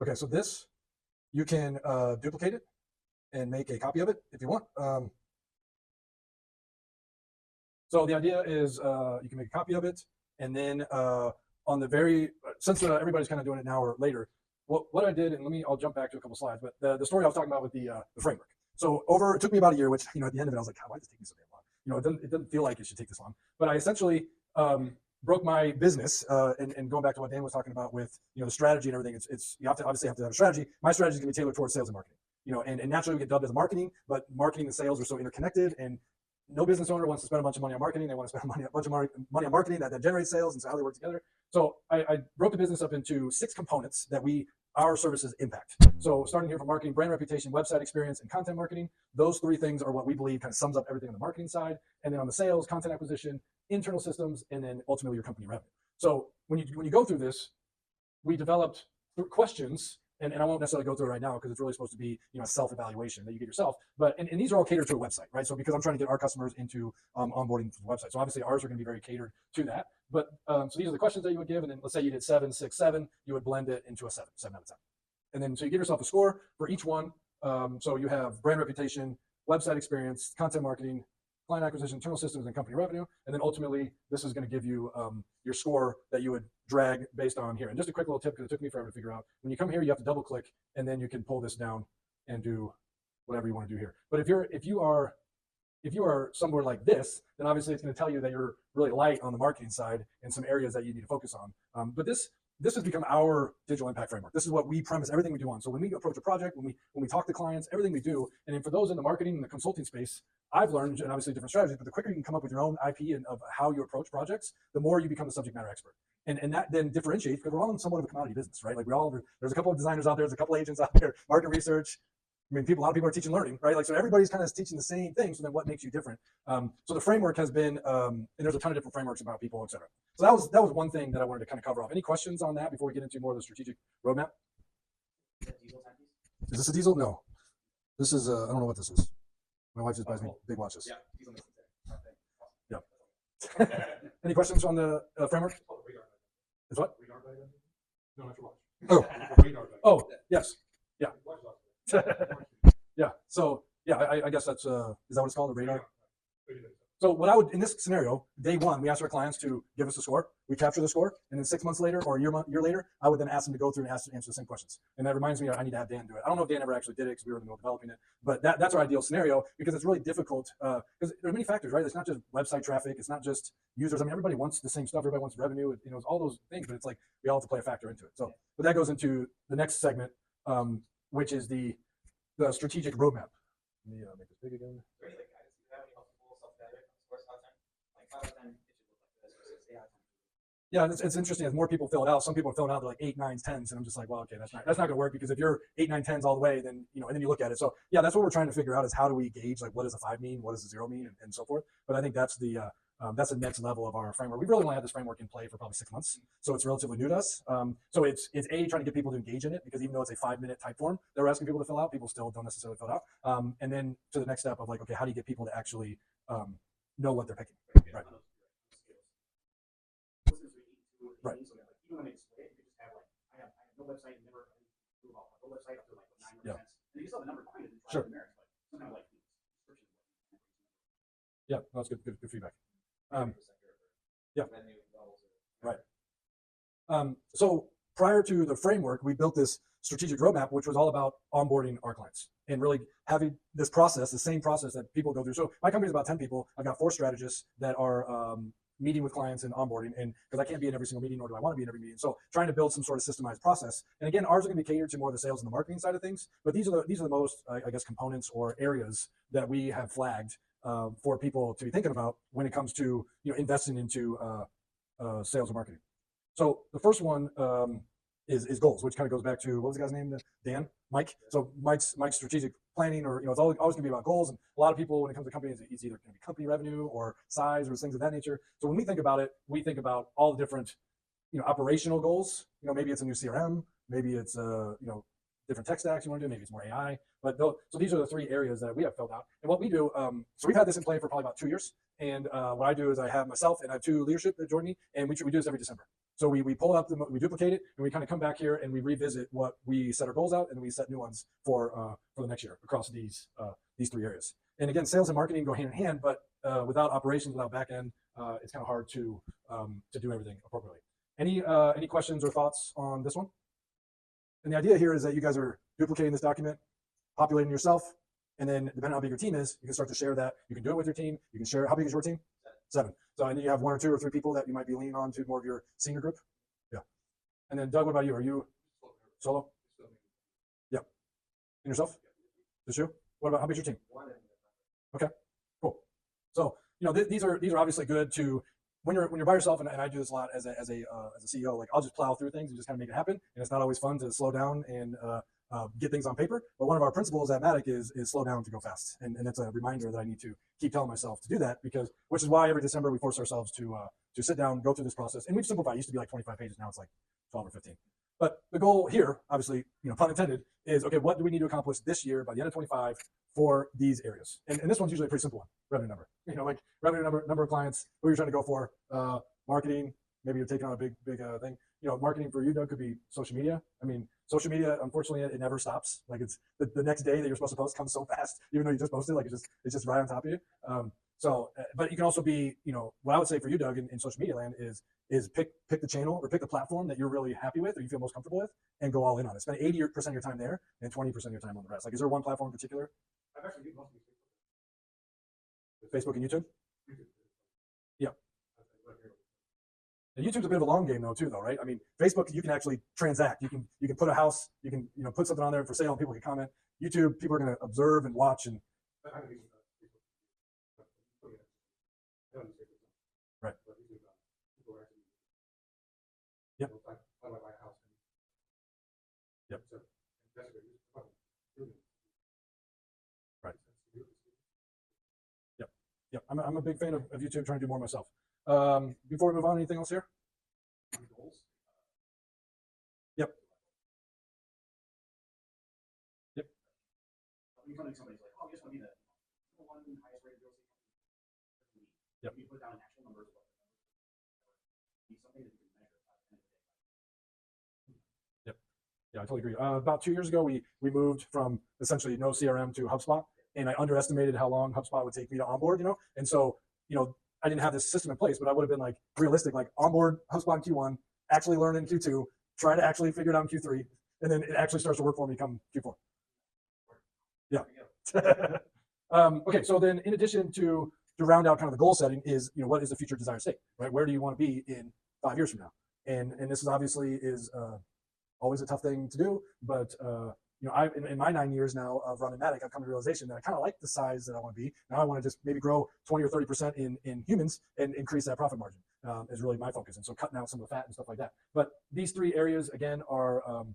Okay, so this, you can duplicate it and make a copy of it if you want. So the idea is you can make a copy of it, and then on the very, since everybody's kind of doing it now or later, what I did, and I'll jump back to a couple slides, but the story I was talking about with the framework. So it took me about a year, which, at the end of it, I was like, God, why does it take me so damn long? It doesn't feel like it should take this long. But I essentially broke my business, and going back to what Dan was talking about with, the strategy and everything, you obviously have to have a strategy. My strategy is going to be tailored towards sales and marketing. And naturally we get dubbed as marketing, but marketing and sales are so interconnected, and no business owner wants to spend a bunch of money on marketing. They want to spend a bunch of money on marketing that generates sales, and so how they work together. So I broke the business up into 6 components that our services impact. So starting here from marketing, brand reputation, website experience, and content marketing, those 3 things are what we believe kind of sums up everything on the marketing side. And then on the sales, content acquisition, internal systems, and then ultimately your company revenue. So when you go through this, we developed questions, and I won't necessarily go through it right now because it's really supposed to be a self-evaluation that you get yourself. But and these are all catered to a website, right? So because I'm trying to get our customers into onboarding to the website, so obviously ours are going to be very catered to that. But so these are the questions that you would give, and then let's say you did 7, 6, 7, you would blend it into a 7 out of 10. And then so you give yourself a score for each one. So you have brand reputation, website experience, content marketing, client acquisition, internal systems, and company revenue. And then ultimately, this is going to give you your score that you would drag based on here. And just a quick little tip, because it took me forever to figure out. When you come here, you have to double click, and then you can pull this down and do whatever you want to do here. But if you are somewhere like this, then obviously it's going to tell you that you're really light on the marketing side and some areas that you need to focus on. But this has become our digital impact framework. This is what we premise everything we do on. So when we approach a project, when we talk to clients, everything we do, and then for those in the marketing and the consulting space, I've learned, and obviously different strategies, but the quicker you can come up with your own IP and of how you approach projects, the more you become the subject matter expert. And that then differentiates, because we're all in somewhat of a commodity business, right? Like there's a couple of designers out there, there's a couple of agents out there, market research. I mean, a lot of people are teaching learning, right? Like, so everybody's kind of teaching the same thing. So then what makes you different? So the framework has been, and there's a ton of different frameworks about people, et cetera. So that was one thing that I wanted to kind of cover off. Any questions on that before we get into more of the strategic roadmap? Is this a diesel? No. This is, I don't know what this is. My wife just buys me big watches. Yeah. Any questions on the framework? It's what? No, not your watch. Oh, yes. Yeah. Yeah. So yeah, I guess that's is that what it's called, a radar? So what I would, in this scenario, day 1, we ask our clients to give us a score. We capture the score, and then 6 months later or a year later, I would then ask them to go through and answer the same questions. And that reminds me, I need to have Dan do it. I don't know if Dan ever actually did it because we were in the middle of developing it, but that's our ideal scenario, because it's really difficult because there are many factors, right? It's not just website traffic, it's not just users. I mean, everybody wants the same stuff. Everybody wants revenue. It's all those things, but it's like we all have to play a factor into it. So, but that goes into the next segment, which is the strategic roadmap. Let me make this big again. Yeah, it's interesting. As more people fill it out, some people are filling out, they're like 8, 9, 10s, and I'm just like, well, okay, that's not going to work, because if you're 8, 9, 10s all the way, then and then you look at it. So yeah, that's what we're trying to figure out, is how do we gauge, like, what does a 5 mean, what does a 0 mean, and so forth. But I think that's the next level of our framework. We've really only had this framework in play for probably 6 months, so it's relatively new to us. So it's trying to get people to engage in it, because even though it's a 5-minute type form that we're asking people to fill out, people still don't necessarily fill it out. And then to the next step of, like, okay, how do you get people to actually know what they're picking? Right. Right. Even when it's split, you just have like, I have no website, never move off my website up to like 9%. Yeah. And you still have the number behind it. Sure. But somehow like description. Yeah, that's good feedback. Yeah. Right. So prior to the framework, we built this strategic roadmap, which was all about onboarding our clients and really having this process, the same process that people go through. So my company is about 10 people. I've got 4 strategists that are meeting with clients and onboarding, and because I can't be in every single meeting, nor do I want to be in every meeting. So trying to build some sort of systemized process. And again, ours are going to be catered to more of the sales and the marketing side of things. But these are the most, I guess, components or areas that we have flagged for people to be thinking about when it comes to investing into sales and marketing. So the first one is goals, which kind of goes back to, what was the guy's name? Dan? Mike. So Mike's strategic planning, or it's always going to be about goals. And a lot of people, when it comes to companies, it's either going to be company revenue or size or things of that nature. So when we think about it, we think about all the different operational goals. Maybe it's a new CRM, maybe it's different tech stacks you want to do, maybe it's more AI. But so these are the 3 areas that we have filled out. And what we do, so we've had this in play for probably about 2 years. And what I do is I have myself and I have 2 leadership that join me, and we do this every December. So we pull up we duplicate it, and we kind of come back here and we revisit what we set our goals out, and we set new ones for the next year across these 3 areas. And again, sales and marketing go hand in hand, but without operations, without back end, it's kind of hard to do everything appropriately. Any questions or thoughts on this one? And the idea here is that you guys are duplicating this document, populating yourself, and then depending on how big your team is, you can start to share that. You can do it with your team. You can share. How big is your team? 7. So I know you have 1 or 2 or 3 people that you might be leaning on to more of your senior group. Yeah. And then Doug, what about you? Are you solo? Yeah. And yourself? Just you? What about how big's your team? Okay. Cool. So these are obviously good to when you're by yourself, and I do this a lot as a CEO. Like I'll just plow through things and just kind of make it happen, and it's not always fun to slow down and get things on paper. But one of our principles at Madak is slow down to go fast, and it's a reminder that I need to keep telling myself to do that, which is why every December we force ourselves to sit down, go through this process, and we've simplified. It used to be like 25 pages, now it's like 12 or 15. But the goal here, obviously, pun intended, is okay. What do we need to accomplish this year by the end of 25 for these areas? And this one's usually a pretty simple one: revenue number. Like revenue number of clients, who you're trying to go for, marketing. Maybe you're taking on a big thing. Marketing for you, Doug, could be social media. I mean, social media, unfortunately, it never stops. Like it's the next day that you're supposed to post comes so fast, even though you just posted. Like it's just right on top of you. But you can also be, what I would say for you, Doug, in social media land is pick the channel or pick the platform that you're really happy with or you feel most comfortable with, and go all in on it. Spend 80% of your time there and 20% of your time on the rest. Like, is there one platform in particular? I've actually used most of these. Facebook and YouTube. Yeah. And YouTube's a bit of a long game though, right? I mean, Facebook, you can actually transact. You can put a house, you can put something on there for sale, and people can comment. YouTube, people are going to observe and watch and. Right. Yep. Yep. Right. Yep. Yep. I'm a big fan of YouTube, trying to do more myself. Before we move on, anything else here? Yep. Yep. Somebody's like, oh, I just want to be the one highest rated real estate company. Yep. You put down an actual number, need something that you can measure. Yep. Yeah, I totally agree. About 2 years ago, we moved from essentially no CRM to HubSpot, and I underestimated how long HubSpot would take me to onboard. And so I didn't have this system in place, but I would have been like realistic, like onboard HubSpot in Q1, actually learn in Q2, try to actually figure it out in Q3, and then it actually starts to work for me come Q4. Yeah. Okay, so then in addition to round out kind of the goal setting is, what is the future desired state, right? Where do you want to be in 5 years from now? And this is obviously always a tough thing to do, but in my 9 years now of running Madak, I've come to the realization that I kind of like the size that I want to be. Now I want to just maybe grow 20 or 30% in humans and increase that profit margin is really my focus. And so cutting out some of the fat and stuff like that. But these 3 areas, again, are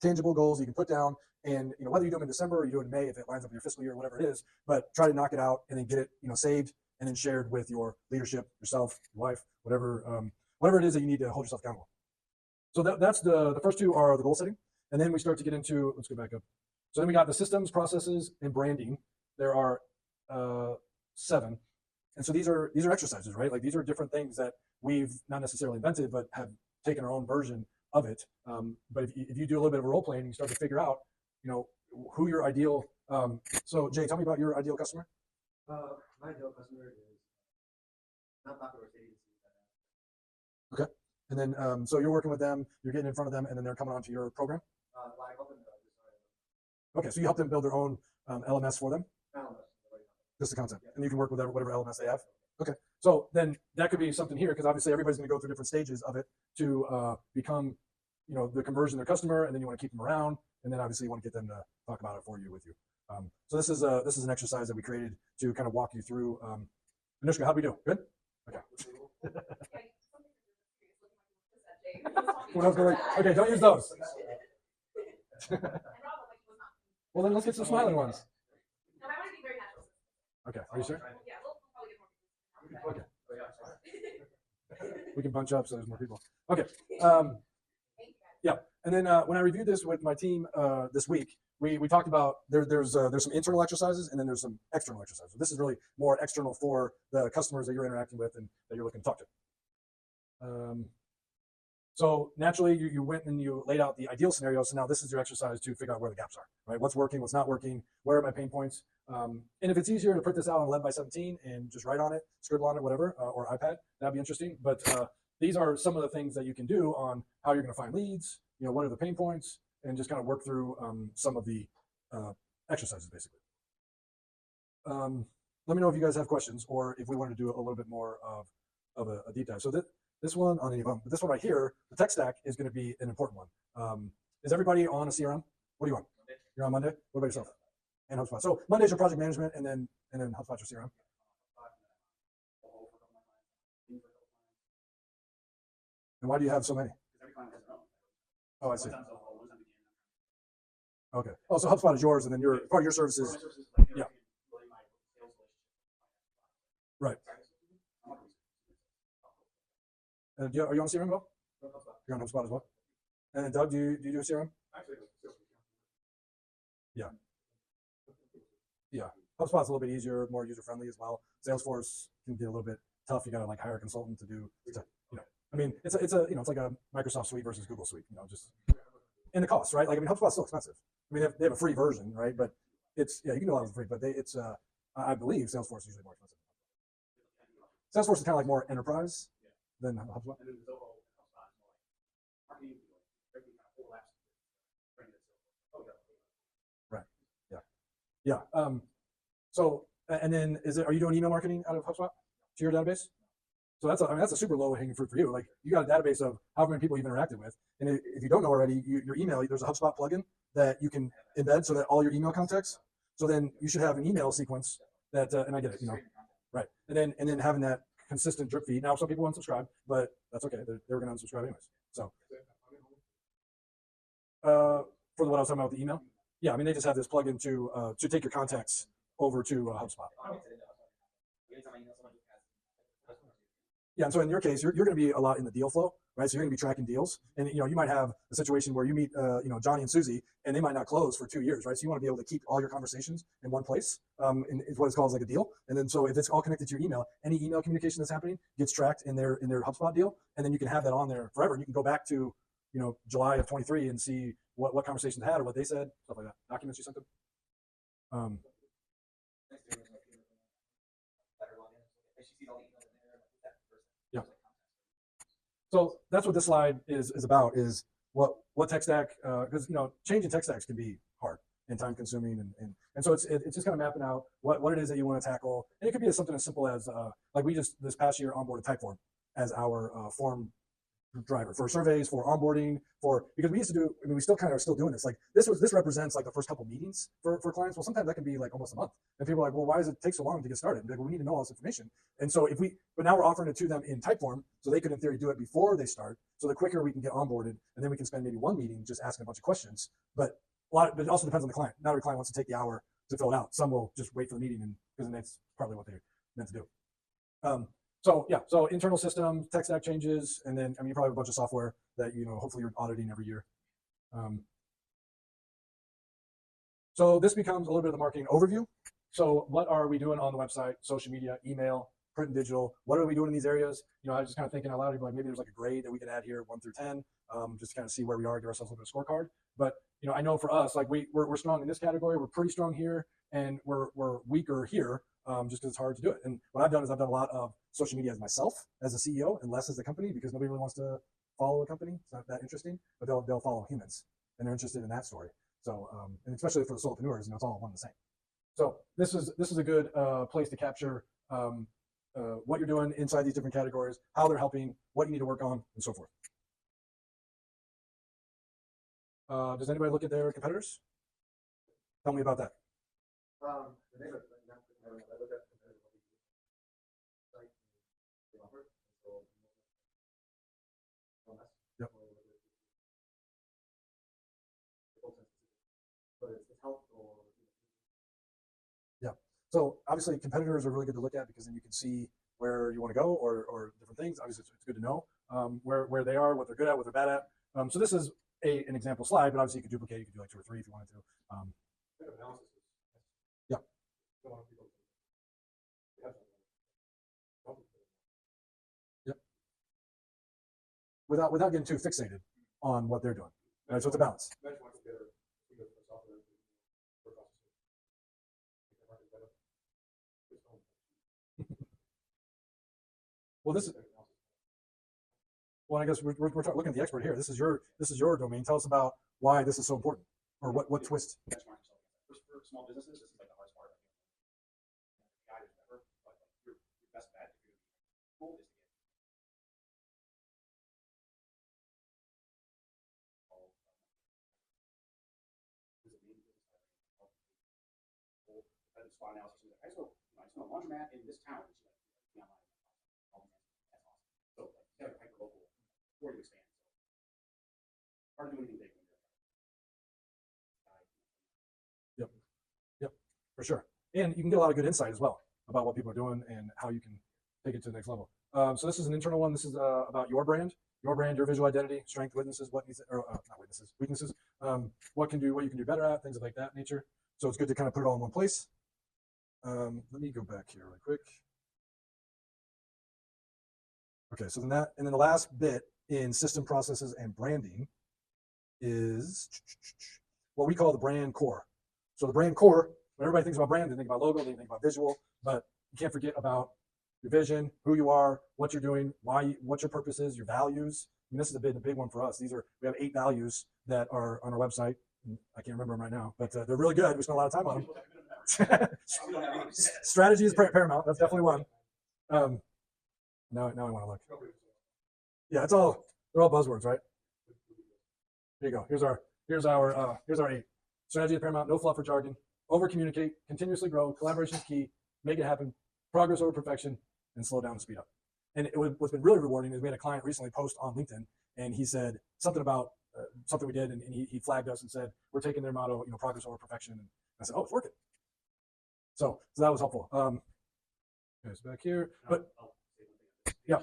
tangible goals you can put down. And whether you do them in December or you do it in May, if it lines up with your fiscal year, whatever it is, but try to knock it out and then get it saved and then shared with your leadership, yourself, your wife, whatever it is that you need to hold yourself accountable. So that's the first 2 are the goal setting. And then we start to get into, let's go back up. So then we got the systems, processes, and branding. There are 7. And so these are exercises, right? Like these are different things that we've not necessarily invented, but have taken our own version of it. But if you do a little bit of role playing, you start to figure out, who your ideal. So Jay, tell me about your ideal customer. My ideal customer is not popular cities. Okay. And then, so you're working with them, you're getting in front of them, and then they're coming onto your program? Okay, so you help them build their own LMS for them? Just the content. And you can work with whatever LMS they have? Okay. So then that could be something here, because obviously everybody's going to go through different stages of it to become, the conversion of their customer, and then you want to keep them around, and then obviously you want to get them to talk about it for you with you. So this is an exercise that we created to kind of walk you through. Anushka, how do we do? Good? Okay. Okay, don't use those. Well, then let's get some smiling ones. Okay, are you sure? Okay. We can bunch up so there's more people. Okay. Yeah, and then when I reviewed this with my team this week, we talked about there's some internal exercises and then there's some external exercises. This is really more external for the customers that you're interacting with and that you're looking to talk to. So naturally, you went and you laid out the ideal scenario. So now this is your exercise to figure out where the gaps are, right? What's working, what's not working, where are my pain points? And if it's easier to print this out on 11 by 17 and just write on it, scribble on it, whatever, or iPad, that'd be interesting. But these are some of the things that you can do on how you're going to find leads, what are the pain points, and just kind of work through some of the exercises, basically. Let me know if you guys have questions or if we want to do a little bit more of a deep dive. So this one on any of them, but this one right here, the tech stack is going to be an important one. Is everybody on a CRM? What do you want? You're on Monday? What about yourself? And HubSpot. So Monday's your project management, and then HubSpot's your CRM. And why do you have so many? Oh, I see. Okay. Oh, so HubSpot is yours, and then part of your services. Yeah. Right. Are you on CRM as well? You're on HubSpot as well. And then Doug, do you do a CRM? Yeah. Yeah. HubSpot's a little bit easier, more user friendly as well. Salesforce can be a little bit tough. You got to like hire a consultant to do. I mean, it's like a Microsoft Suite versus Google Suite. Just in the cost, right? Like, I mean, HubSpot's still expensive. I mean, they have a free version, right? But you can do a lot of it free, but I believe Salesforce is usually more expensive. Salesforce is kind of like more enterprise than HubSpot. Right. Yeah. Yeah. So, and then are you doing email marketing out of HubSpot to your database? So that's a super low hanging fruit for you. Like, you got a database of however many people you've interacted with, and if you don't know already, your email, there's a HubSpot plugin that you can embed so that all your email contacts. So then you should have an email sequence that, and I get it, right, and then having that consistent drip feed. Now some people unsubscribe, but that's okay. They're going to unsubscribe anyways. So for what I was talking about with the email, yeah, I mean, they just have this plugin to take your contacts over to HubSpot. Yeah, and so in your case, you're going to be a lot in the deal flow, right? So you're going to be tracking deals, and you might have a situation where you meet Johnny and Susie, and they might not close for 2 years, right? So you want to be able to keep all your conversations in one place, and it's what it's called like a deal. And then so if it's all connected to your email, any email communication that's happening gets tracked in their HubSpot deal, and then you can have that on there forever. And you can go back to July of 23 and see what conversations had or what they said, stuff like that. Documents you sent them. Yeah. So that's what this slide is about, is what tech stack, because changing tech stacks can be hard and time consuming, and so it's just kind of mapping out what it is that you want to tackle. And it could be something as simple as like we just this past year onboarded Typeform as our form driver for surveys, for onboarding, because we used to do, I mean, we still kind of are still doing this. Like this represents like the first couple meetings for clients. Well, sometimes that can be like almost a month. And people are like, well, why does it take so long to get started? Like, well, we need to know all this information. And so but now we're offering it to them in Typeform, so they could in theory do it before they start. So the quicker we can get onboarded, and then we can spend maybe one meeting just asking a bunch of questions. But it also depends on the client. Not every client wants to take the hour to fill it out. Some will just wait for the meeting, because that's probably what they're meant to do. So yeah, so internal systems, tech stack changes, and then you probably have a bunch of software that hopefully you're auditing every year. So this becomes a little bit of the marketing overview. So what are we doing on the website, social media, email, print and digital? What are we doing in these areas? I was just kind of thinking out loud, like maybe there's like a grade that we could add here, 1 through 10, just to kind of see where we are, give ourselves a little bit of scorecard. But I know for us, like we're strong in this category, we're pretty strong here, and we're weaker here, just because it's hard to do it. And what I've done is I've done a lot of social media as myself, as a CEO, and less as the company, because nobody really wants to follow a company. It's not that interesting, but they'll follow humans, and they're interested in that story. So, and especially for the solopreneurs, it's all one and the same. So this is a good place to capture what you're doing inside these different categories, how they're helping, what you need to work on, and so forth. Does anybody look at their competitors? Tell me about that. Yep. Yeah. So obviously competitors are really good to look at, because then you can see where you want to go or different things. Obviously it's good to know where they are, what they're good at, what they're bad at. So this is an example slide, but obviously you could duplicate. You could do like 2 or 3 if you wanted to. Yeah. Yep. without getting too fixated on what they're doing. Right? So it's a balance. Well, I guess we're looking at the expert here. This is your domain. Tell us about why this is so important, or what twist. Benchmark yourself. For small businesses, this is like the hardest part. Guide is better, but like your best bet if you're cool is to get SWOT analysis. I just know a laundromat in this town. She's like, online. That's awesome. So like, you got to hyper local before you expand. So hard to do anything big when you're Yep. Yep. For sure. And you can get a lot of good insight as well about what people are doing and how you can take it to the next level. So this is an internal one. This is about your brand, your visual identity, strength, weaknesses, weaknesses. What you can do better at, things like that nature. So it's good to kind of put it all in one place. Let me go back here really quick. Okay, so then the last bit in system processes and branding is what we call the brand core. So the brand core, when everybody thinks about brand, they think about logo, they think about visual, but you can't forget about your vision, who you are, what you're doing, what your purpose is, your values. I mean, this is a big one for us. We have 8 values that are on our website. I can't remember them right now, but they're really good. We spent a lot of time on them. Strategy is paramount. That's definitely one. Now I want to look. Yeah, they're all buzzwords, right? Here you go. Here's our 8. Strategy is paramount. No fluff or jargon. Over communicate. Continuously grow. Collaboration is key. Make it happen. Progress over perfection, and slow down and speed up. And what's been really rewarding is we had a client recently post on LinkedIn, and he said something about something we did, and he flagged us and said we're taking their motto, progress over perfection. And I said, oh, it's working. So that was helpful. It's back here, but yeah.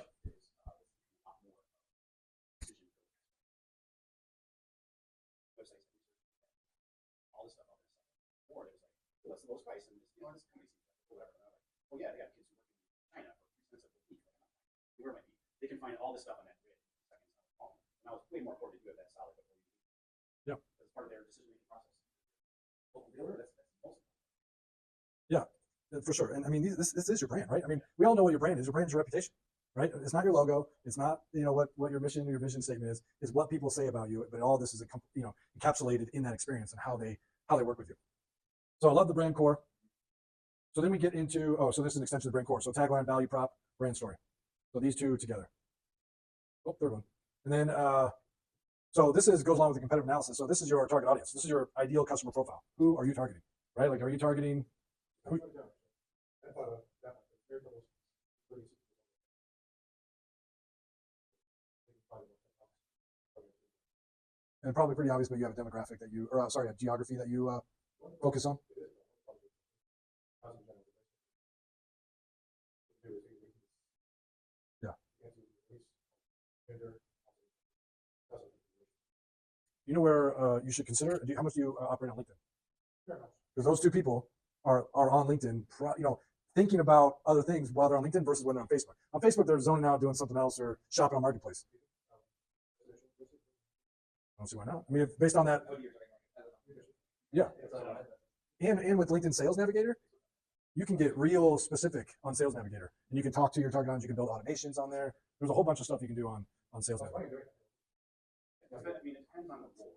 What's the lowest price? And this company seems like whatever. Oh yeah, they got kids working in China for 3 cents a week. Where it might be, they can find all this stuff on that grid in seconds. Now it's way more important to do that solid before you. Yeah. That's part of their decision making process. Yeah, for sure. And I mean, this is your brand, right? I mean, we all know what your brand is. Your brand is your reputation, right? It's not your logo. It's not what your mission, your vision statement is. It's what people say about you. But all this is encapsulated in that experience and how they work with you. So I love the brand core. So then we get into, so this is an extension of the brand core. So tagline, value prop, brand story. So these two together. Oh, third one. And then, so this goes along with the competitive analysis. So this is your target audience. This is your ideal customer profile. Who are you targeting, right? Like, are you targeting? And probably pretty obvious, but you have a demographic that a geography that you focus on. Yeah. You know where you should consider? How much do you operate on LinkedIn? Because those two people are on LinkedIn, thinking about other things while they're on LinkedIn versus when they're on Facebook. On Facebook, they're zoning out doing something else or shopping on Marketplace. I don't see why not. I mean, based on that, yeah. And with LinkedIn Sales Navigator, you can get real specific on Sales Navigator, and you can talk to your target audience. You can build automations on there. There's a whole bunch of stuff you can do on Sales Navigator. I mean, it depends on the role.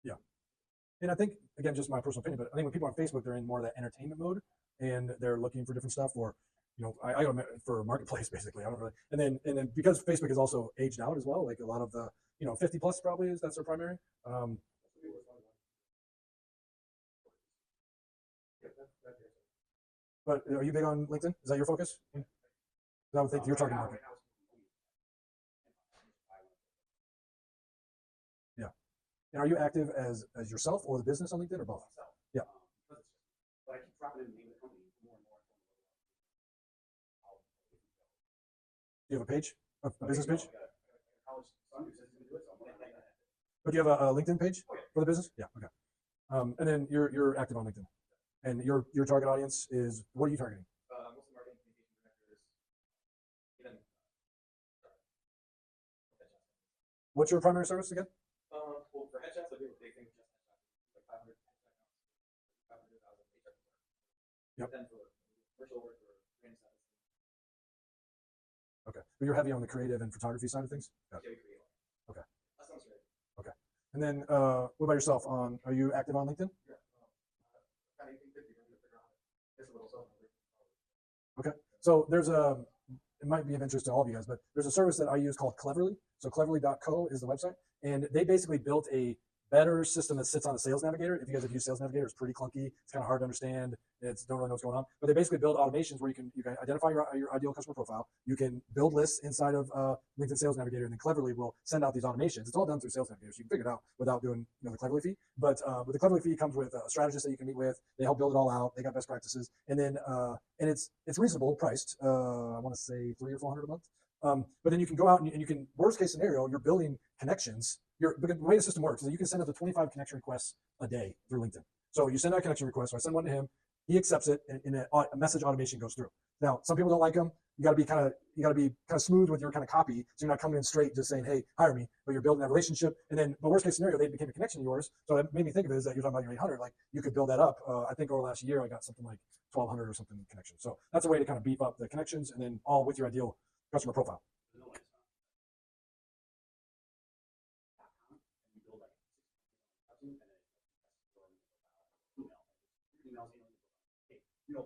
Yeah. And I think, again, just my personal opinion, but I think when people are on Facebook, they're in more of that entertainment mode and they're looking for different stuff. Or, I go for Marketplace basically. I don't really, and then because Facebook is also aged out as well, like a lot of the, 50 plus probably that's their primary. But are you big on LinkedIn? Is that your focus? I would think your target market. Yeah. And are you active as yourself or the business on LinkedIn or both? Yeah. But I keep dropping in the name of the company more and more. Do you have a page? A business page? But do you have a LinkedIn page Oh, yeah. for the business? Yeah. Okay. And then you're active on LinkedIn, and your target audience is, what are you targeting? Mostly marketing, communication directors, even headshots. What's your primary service again? Well, for headshots, I do a big thing with just headshots, like 500 headshot counts, 500,000 HR. Yep. Then for virtual work or brand stuff, Okay. But you're heavy on the creative and photography side of things? yeah, we create. Okay. That sounds right. Okay. And then what about yourself? Are you active on LinkedIn? Yeah. Kind of 50, we're gonna figure out this a little something. Okay. So there's it might be of interest to all of you guys, but there's a service that I use called Cleverly. So cleverly.co is the website. And they basically built a better system that sits on a sales navigator. If you guys have used sales navigator, it's pretty clunky. It's kind of hard to understand. It's don't really know what's going on. But they basically build automations where you can identify your ideal customer profile. You can build lists inside of LinkedIn Sales Navigator, and then Cleverly will send out these automations. It's all done through Sales Navigator, so you can figure it out without doing the Cleverly fee. But with the Cleverly fee comes with a strategist that you can meet with. They help build it all out. They got best practices, and then and it's reasonable priced. I want to say $300 or $400 a month. But then you can go out and you can, worst case scenario, you're building connections. The way the system works is that you can send up to 25 connection requests a day through LinkedIn. So you send out a connection request. So I send one to him. He accepts it, and a message automation goes through. Now, some people don't like them. You got to be kind of smooth with your kind of copy, so you're not coming in straight just saying, "Hey, hire me," but you're building that relationship. And then, but worst case scenario, they became a connection of yours. So it made me think of it as that you're talking about your 800. Like you could build that up. I think over the last year, I got something like 1,200 or something connections. So that's a way to kind of beef up the connections, and then all with your ideal customer profile.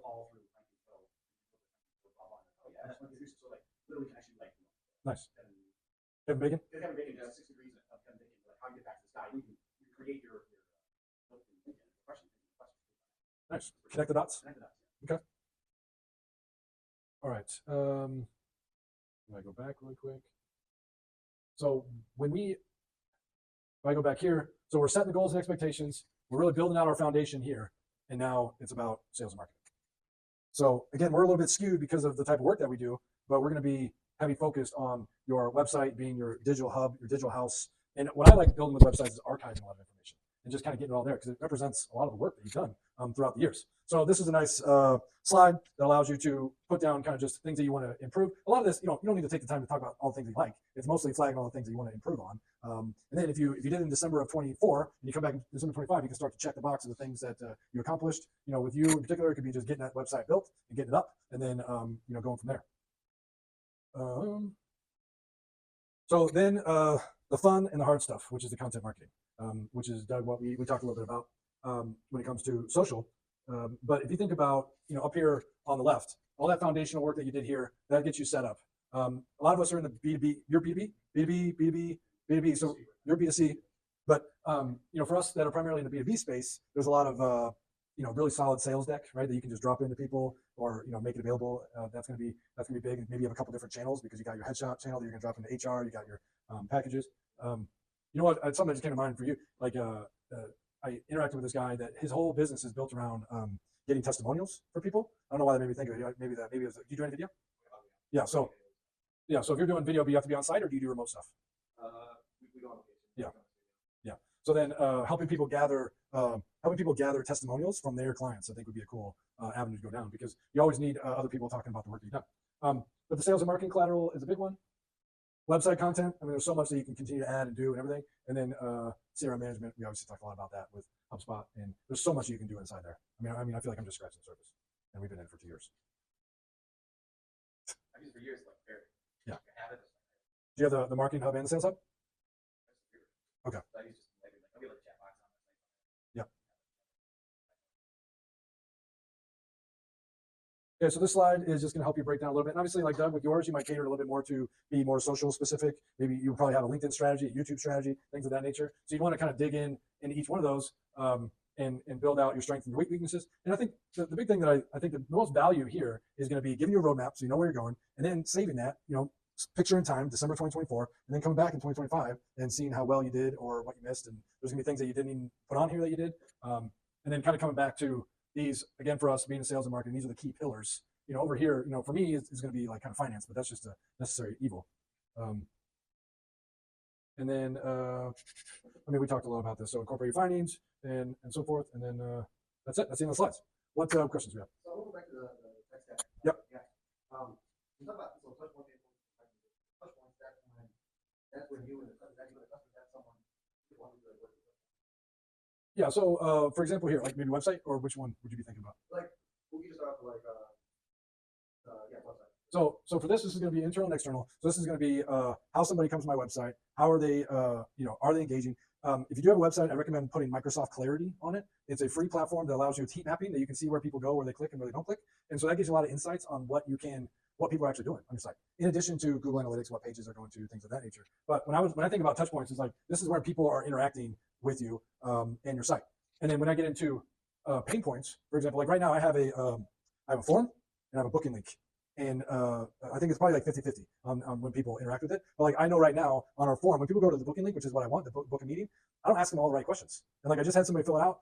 All through so yeah, that's one of the reasons. So like literally can actually like Nice. Kevin Bacon? Kevin Bacon does 6 degrees of Kevin Bacon, like how you get back to the sky. You create your question. Nice. Connect the dots. Connect the dots. Okay. All right. Let me go back really quick. So if I go back here, so we're setting the goals and expectations. We're really building out our foundation here. And now it's about sales and marketing. So again, we're a little bit skewed because of the type of work that we do, but we're going to be heavy focused on your website being your digital hub, your digital house. And what I like building with websites is archiving a lot of information and just kind of getting it all there because it represents a lot of the work that you've done throughout the years. So this is a nice slide that allows you to put down kind of just things that you want to improve. A lot of this, you don't need to take the time to talk about all the things you like. It's mostly flagging all the things that you want to improve on. And then if you did it in December of 24 and you come back in December 25, you can start to check the box of the things that you accomplished. With you in particular, it could be just getting that website built and getting it up, and then going from there. So then the fun and the hard stuff, which is the content marketing, which is, Doug, what we talked a little bit about when it comes to social. But if you think about, up here on the left, all that foundational work that you did here, that gets you set up. A lot of us are in the B2B, you're B2B, B2B, so you're B2C. But, for us that are primarily in the B2B space, there's a lot of, really solid sales deck, right? That you can just drop into people or, make it available. That's going to be big. Maybe you have a couple different channels because you got your headshot channel that you're going to drop into HR. You got your packages. You know what? Something that just came to mind for you. Like, I interacted with this guy that his whole business is built around getting testimonials for people. I don't know why that made me think of it. Maybe it was, do you do any video? Yeah. So if you're doing video, do you have to be on site or do you do remote stuff? We go on location. Yeah. So then helping people gather testimonials from their clients, I think would be a cool avenue to go down because you always need other people talking about the work you've done. But the sales and marketing collateral is a big one. Website content. I mean, there's so much that you can continue to add and do and everything. And then CRM management. We obviously talked a lot about that with HubSpot, and there's so much you can do inside there. I mean, I feel like I'm just scratching the surface, and we've been in it for 2 years. I've used it for years, like very. Yeah. I have it. Do you have the marketing hub and the sales hub? Okay. I use just maybe like a chat box on it. Yeah. Okay, so this slide is just going to help you break down a little bit. And obviously, like Doug, with yours, you might cater a little bit more to be more social specific. Maybe you probably have a LinkedIn strategy, a YouTube strategy, things of that nature. So you want to kind of dig in each one of those and build out your strengths and your weaknesses. And I think the big thing that I think the most value here is going to be giving you a roadmap so you know where you're going, and then saving that, picture in time, December 2024, and then coming back in 2025 and seeing how well you did or what you missed. And there's going to be things that you didn't even put on here that you did. And then kind of coming back to these, again, for us being in sales and marketing, these are the key pillars. Over here, for me, it's going to be like kind of finance, but that's just a necessary evil. And then, I mean, we talked a lot about this. So incorporate your findings and so forth. And then that's it. That's the end of the slides. What questions do we have? So we'll go back to the tech stack. Yep. Yeah. You talk about so touch points, that's when you and the customer, that's someone who wants to do it. Yeah. So for example, here, like maybe website, or which one would you be thinking about? Like we can just start off with like yeah, website. So for this is going to be internal and external. So this is going to be how somebody comes to my website. How are they, are they engaging? If you do have a website, I recommend putting Microsoft Clarity on it. It's a free platform that allows you with heat mapping that you can see where people go, where they click, and where they don't click. And so that gives you a lot of insights on what people are actually doing on your site. In addition to Google Analytics, what pages are going to, things of that nature. But when I think about touch points, it's like this is where people are interacting with you and your site. And then when I get into pain points, for example, like right now I have a form and I have a booking link. And I think it's probably like 50-50 on when people interact with it. But like I know right now on our form, when people go to the booking link, which is what I want, the book a meeting, I don't ask them all the right questions. And like I just had somebody fill it out,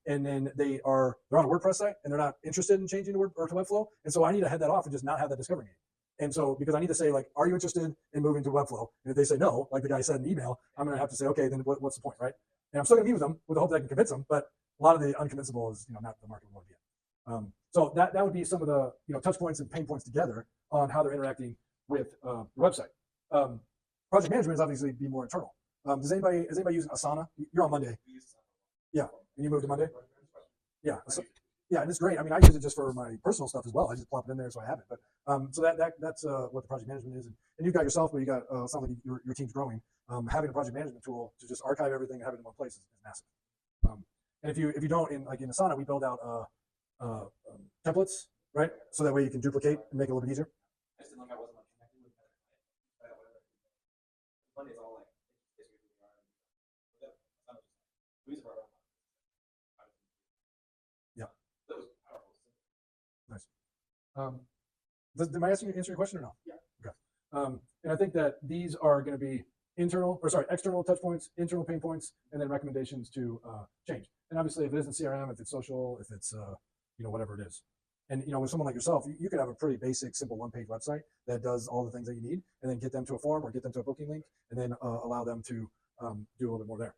and then they're on a WordPress site and they're not interested in changing to Webflow. And so I need to head that off and just not have that discovery meeting. And so because I need to say like, are you interested in moving to Webflow? And if they say no, like the guy said in the email, I'm going to have to say, okay, then what's the point, right? And I'm still going to meet with them with the hope that I can convince them. But a lot of the unconvincible is not the market we want to be in. So that would be some of the touch points and pain points together on how they're interacting with the website. Project management is obviously be more internal. Is anybody using Asana? You're on Monday. Yeah, and you moved to Monday. Yeah, yeah, and it's great. I mean, I use it just for my personal stuff as well. I just plop it in there so I have it. But so that's what the project management is, and you've got yourself, but you got sounds like your team's growing. Having a project management tool to just archive everything and have it in one place is massive. And if you don't in Asana, we build out templates, right? So that way you can duplicate and make it a little bit easier. I just didn't know if I wasn't like connected with whatever. Monday's all like history of who we are. We use it for our own. Yeah. That was powerful. Nice. Am I answering your question or no? Yeah. Okay. And I think that these are going to be external touch points, internal pain points, and then recommendations to change. And obviously, if it isn't CRM, if it's social, if it's whatever it is. And with someone like yourself, you could have a pretty basic, simple one-page website that does all the things that you need, and then get them to a form or get them to a booking link, and then allow them to do a little bit more there.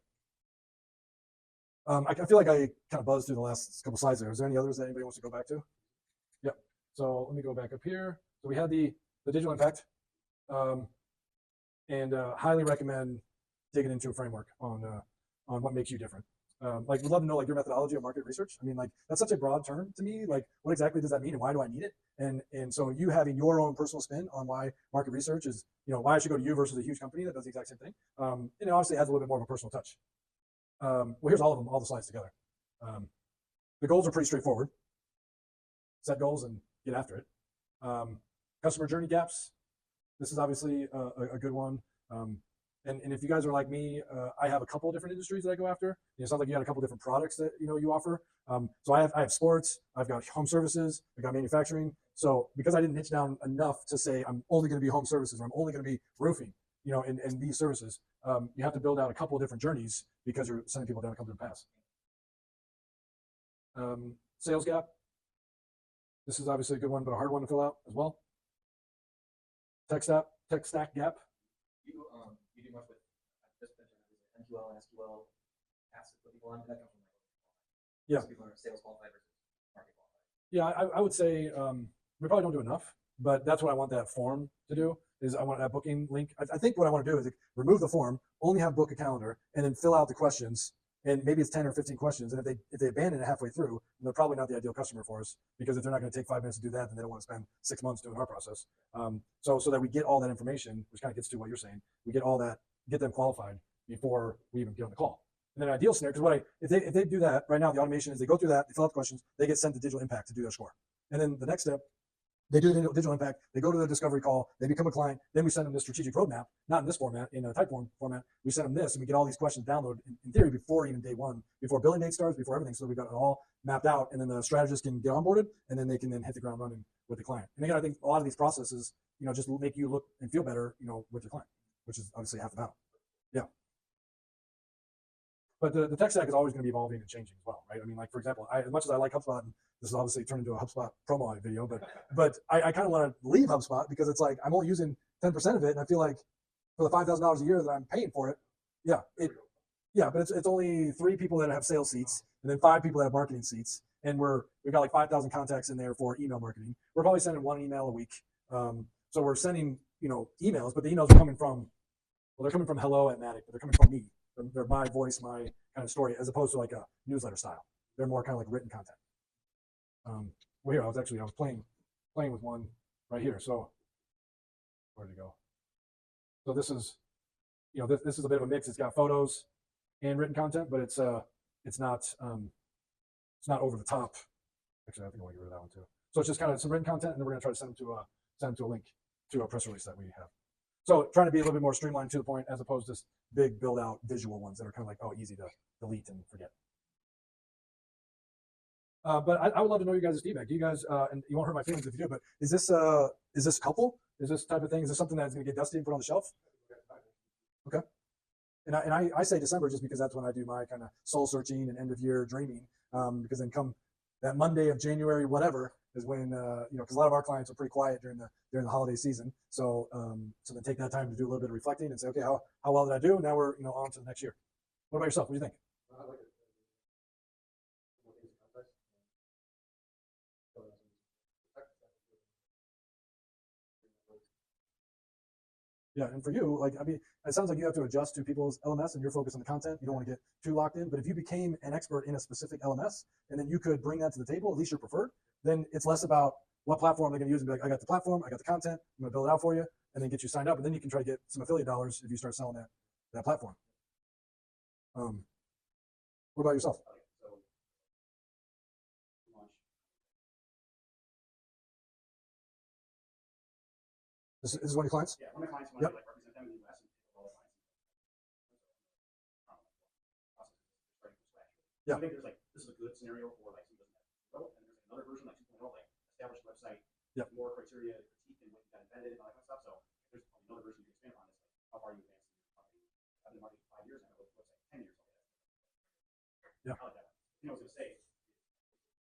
I feel like I kind of buzzed through the last couple slides there. Is there any others that anybody wants to go back to? Yep. So let me go back up here. So we had the digital impact, and highly recommend digging into a framework on what makes you different. Like, we'd love to know like your methodology of market research. I mean, like that's such a broad term to me. Like, what exactly does that mean, and why do I need it? And so you having your own personal spin on why market research is, why I should go to you versus a huge company that does the exact same thing. It obviously adds a little bit more of a personal touch. Well, here's all of them, all the slides together. The goals are pretty straightforward. Set goals and get after it. Customer journey gaps. This is obviously a good one. And if you guys are like me, I have a couple of different industries that I go after. It sounds like you got a couple of different products that you offer. So I have sports, I've got home services, I've got manufacturing. So because I didn't niche down enough to say I'm only going to be home services or I'm only going to be roofing, in these services, you have to build out a couple of different journeys because you're sending people down a couple of different paths. Sales gap. This is obviously a good one, but a hard one to fill out as well. Tech stack gap. You do much with just mentioned MQL and SQL asks to put people on. That comes from Yeah. So people are sales qualified versus market qualified. Yeah, I would say we probably don't do enough, but that's what I want that form to do. Is I want that booking link. I think what I want to do is remove the form, only have book a calendar, and then fill out the questions. And maybe it's 10 or 15 questions. And if they abandon it halfway through, they're probably not the ideal customer for us, because if they're not going to take 5 minutes to do that, then they don't want to spend 6 months doing our process. So that we get all that information, which kind of gets to what you're saying. We get all that, get them qualified before we even get on the call. And then an ideal scenario, because if they do that right now, the automation is they go through that, they fill out the questions, they get sent to Digital Impact to do their score. And then the next step, they do the Digital Impact, they go to the discovery call, they become a client, then we send them the strategic roadmap, not in this format, in a Typeform format. We send them this, and we get all these questions downloaded in theory before even day one, before billing date starts, before everything. So we've got it all mapped out, and then the strategist can get onboarded, and then they can hit the ground running with the client. And again, I think a lot of these processes, just make you look and feel better, with your client, which is obviously half the battle. Yeah. But the tech stack is always going to be evolving and changing as well, right? I mean, like, for example, as much as I like HubSpot, and this is obviously turned into a HubSpot promo video, but I kind of want to leave HubSpot because it's like I'm only using 10% of it, and I feel like for the $5,000 a year that I'm paying for it, yeah, but it's only 3 people that have sales seats, and then 5 people that have marketing seats, and we've got like 5,000 contacts in there for email marketing. We're probably sending 1 email a week, so we're sending emails, but the emails are coming from they're coming from hello@Madak, but they're coming from me. They're my voice, my kind of story, as opposed to like a newsletter style. They're more kind of like written content. Well, here I was playing with one right here. So where did it go? So this is this is a bit of a mix. It's got photos and written content, but it's not over the top. Actually, I think I want to get rid of that one too. So it's just kind of some written content, and then we're going to try to send them to a link to a press release that we have. So trying to be a little bit more streamlined to the point, as opposed to big build out visual ones that are kind of like easy to delete and forget. But I would love to know you guys' feedback. Do you guys, and you won't hurt my feelings if you do, but is this helpful? Is this type of thing? Is this something that's going to get dusty and put on the shelf? Okay. And I say December just because that's when I do my kind of soul searching and end of year dreaming. Because then come that Monday of January, whatever, is when because a lot of our clients are pretty quiet during the holiday season. So then take that time to do a little bit of reflecting and say, okay, how well did I do? Now we're on to the next year. What about yourself? What do you think? I like it. Yeah, and for you, like, I mean, it sounds like you have to adjust to people's LMS and you're focused on the content. You don't want to get too locked in. But if you became an expert in a specific LMS and then you could bring that to the table, at least your preferred, then it's less about what platform they're going to use and be like, I got the platform, I got the content, I'm going to build it out for you, and then get you signed up. And then you can try to get some affiliate dollars if you start selling that platform. What about yourself? This is one of your clients? Yeah, one of my clients Yep. want to like represent them in the US and take all the clients. Yeah. So I think there's like this is a good scenario for like somebody that doesn't have and there's another version like 2.0, like established website, Yep. more criteria to critique and what you got embedded and all that kind of stuff. So there's another version you can expand on is like how far you advanced in your company. I've been marketing for 5 years and I have a website 10 years. Yeah. I like that. You know, I was gonna say it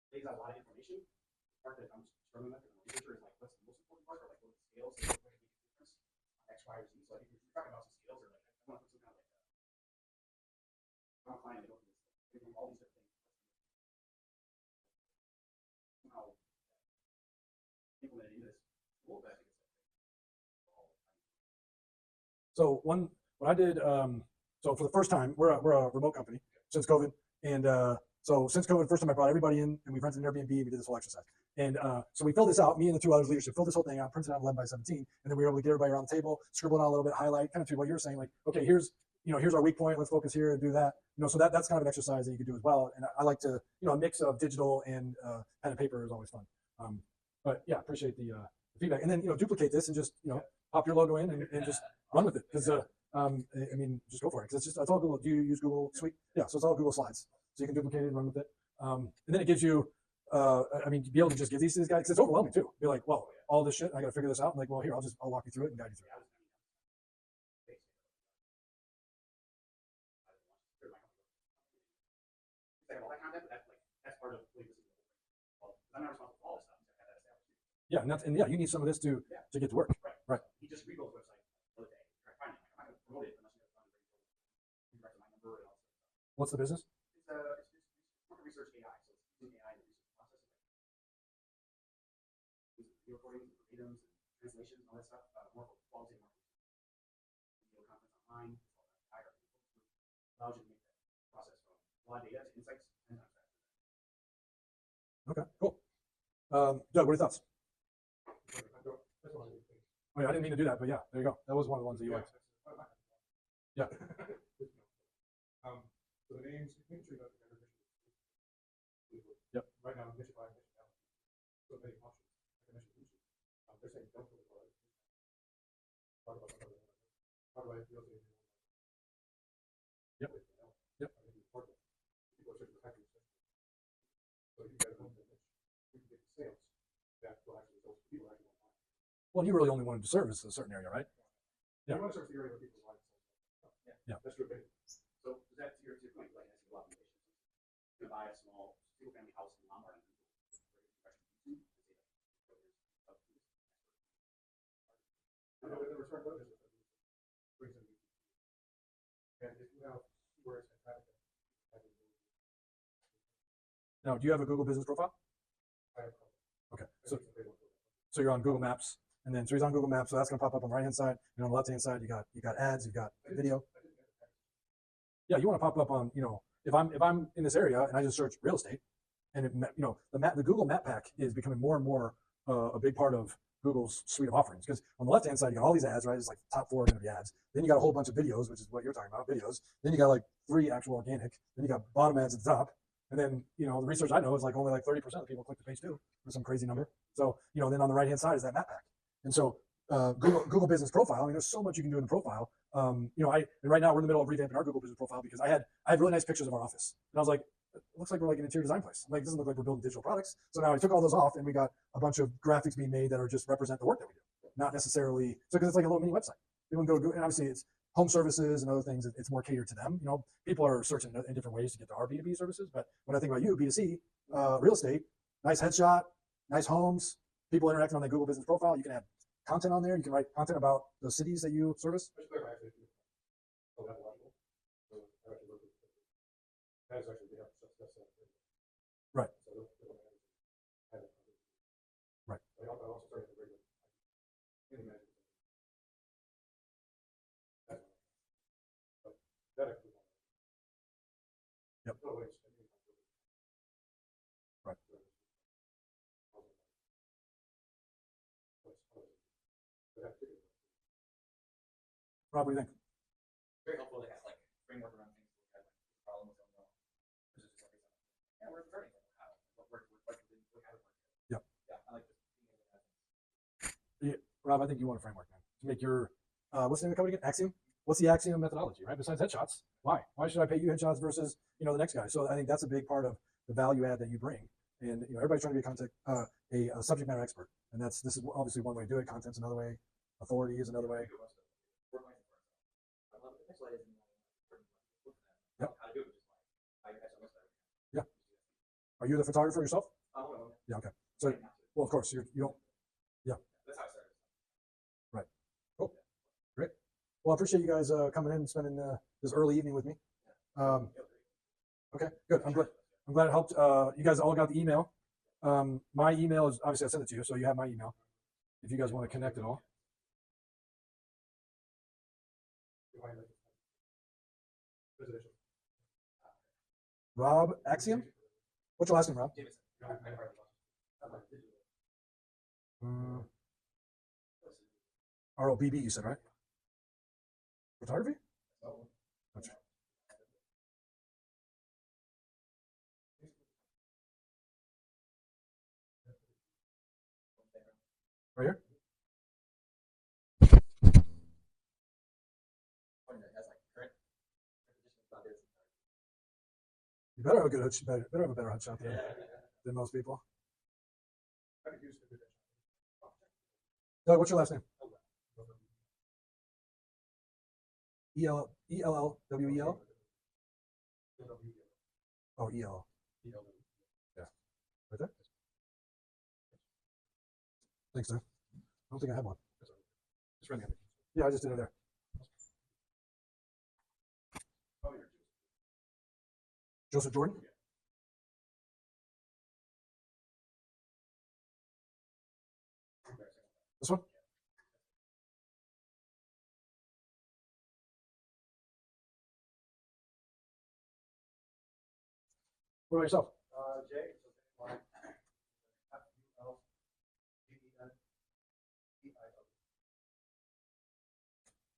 lays out a lot of information. The part that I'm struggling with in the researcher is like what's the most important part or like what are the scales and what make a difference on X, Y, or Z. So I think if you're talking about some scales or like I want to put some kind of like I'm a client, they don't do this. They do all these different things. Somehow implement it into this tool, but I think So what I did, so for the first time, we're a remote company since COVID, and so since COVID, first time I brought everybody in, and we rented an Airbnb, and we did this whole exercise, and so we filled this out. Me and the 2 others leadership filled this whole thing out, printed out 11 by 17, and then we were able to get everybody around the table, scribble it out a little bit, highlight, kind of to what you're saying, like, okay, here's our weak point, let's focus here and do that, so that's kind of an exercise that you could do as well. And I like to, a mix of digital and pen and paper is always fun. But yeah, appreciate the feedback, and then duplicate this and just pop your logo in and just run with it, because I mean, just go for it, because it's all Google. Do you use Google Suite? Yeah, so it's all Google Slides, so you can duplicate it and run with it. And then it gives you, I mean, to be able to just give these to these guys, because it's overwhelming too. Be like, well, all this shit, I got to figure this out. I'm like, well, here, I'll walk you through it and guide you through it. all that content, but that's part of what this is. Well, I'm not responsible for all this stuff. I have that established. Yeah, and yeah, you need some of this to get to work. Right. He just rebuilt the website the other day. Try to find it. I'm not going to promote it unless you have my number and all that. What's the business? It's market research AI, so it's using AI in the research process. Using video recordings, verbatums, and translations, and all that stuff. More for qualitative marketing. Video conference online, allows you to make that process from raw data to insights 10 times faster. Okay, cool. Doug, what are your thoughts? Oh, yeah, I didn't mean to do that, but yeah, there you go. That was one of the ones that you liked. Yeah. So the names, make sure you got the better mission. Yep. Right now, mission by mission now. So many options. Like I mentioned, they're saying don't put it right. Talk about something. How do I feel? Yep. Yep. I think it's important. People are searching for happiness. So if you guys own the niche, you can get the sales. That will actually, those people actually want to buy. Well, you really only wanted to service a certain area, right? Yeah. You want to search the area where people like. Yeah. That's your opinion. So is that to your point? Like, that's a lot of innovation. You're gonna buy a small single-family house in Lombard. The return Now, do you have a Google business profile? I have, Okay, I so think it's available. so you're on Google Maps, and then so he's on Google Maps, so that's gonna pop up on the right hand side, and on the left hand side you got ads, you've got video. Yeah, you want to pop up on, if I'm in this area and I just search real estate, and the Google Map Pack is becoming more and more a big part of Google's suite of offerings, because on the left hand side you got all these ads, right? It's like top 4 are going to be ads. Then you got a whole bunch of videos, which is what you're talking about, videos. Then you got like 3 actual organic. Then you got bottom ads at the top. And then, the research I know is like only like 30% of people click the page 2 or some crazy number. So, then on the right hand side is that map pack. And so Google Business Profile, I mean, there's so much you can do in the profile. And right now we're in the middle of revamping our Google Business Profile because I had really nice pictures of our office. And I was like, it looks like we're like an interior design place. Like, it doesn't look like we're building digital products. So now I took all those off and we got a bunch of graphics being made that are just represent the work that we do. Not necessarily, so because it's like a little mini website. People can go, and obviously it's home services and other things. It's more catered to them. People are searching in different ways to get to our B2B services. But when I think about you, B2C, real estate, nice headshot, nice homes, people interacting on the Google Business Profile. You can add content on there. You can write content about the cities that you service. I should clarify, actually, so that's logical. So I actually looked at that is actually, Right. So Right. I also started to bring it in the management. That actually. Yep. No, wait, Right. Rob, what do you think? Very helpful to have like framework around things to look at like problems don't know. Versus just like yeah, we're learning how what worked, what didn't, what how it worked. Yep. Yeah, I like this. Yeah, Rob, I think you want a framework, man, to make your what's the name of the company again? Axiom. What's the Axiom methodology, right? Besides headshots, why? Why should I pay you headshots versus the next guy? So I think that's a big part of the value add that you bring. And everybody's trying to be a subject matter expert, and this is obviously one way to do it. Content's another way. Authority is another way. Yep. Yeah. Are you the photographer yourself? Yeah. Okay. So, well, of course you don't. Yeah. That's how I started. Right. Cool. Great. Well, I appreciate you guys coming in and spending this early evening with me. Okay. Good. I'm glad it helped. You guys all got the email. My email is obviously I sent it to you, so you have my email. If you guys want to connect at all. Rob Axiom. What's your last name, Rob? ROBB, you said, right? Photography? Gotcha. Right here? You better have a good better have a better headshot than most people. Doug, what's your last name? ELLWEL? Oh, EL. Yeah. Right there? Thanks, Doug. I don't think I have one. Just right here. Yeah, I just did it there. Joseph Jordan? This one? What about yourself? Jay.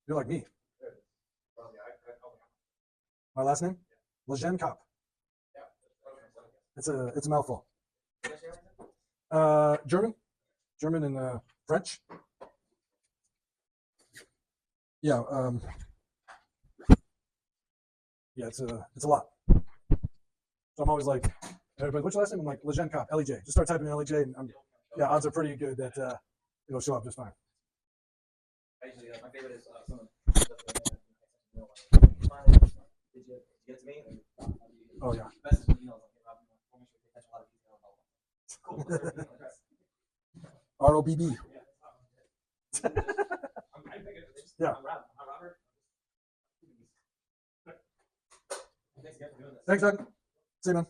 You're like me. My last name? Lejeune Cop. It's a mouthful. German and French. Yeah. Yeah, it's a lot. So I'm always like, everybody, what's your last name? I'm like Lejeune Cop, LEJ. Just start typing in LEJ, and yeah, odds are pretty good that it'll show up just fine. My favorite is some of the did you get it to me? Oh yeah. Best is when emails like, Rob, we'll make sure we catch a lot of detail. Cool. ROBB. Yeah. I'm Robert. Thanks again for doing this. Thanks, Doug. See you, man.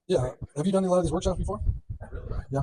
Yeah. Have you done a lot of these workshops before? Not really. Yeah.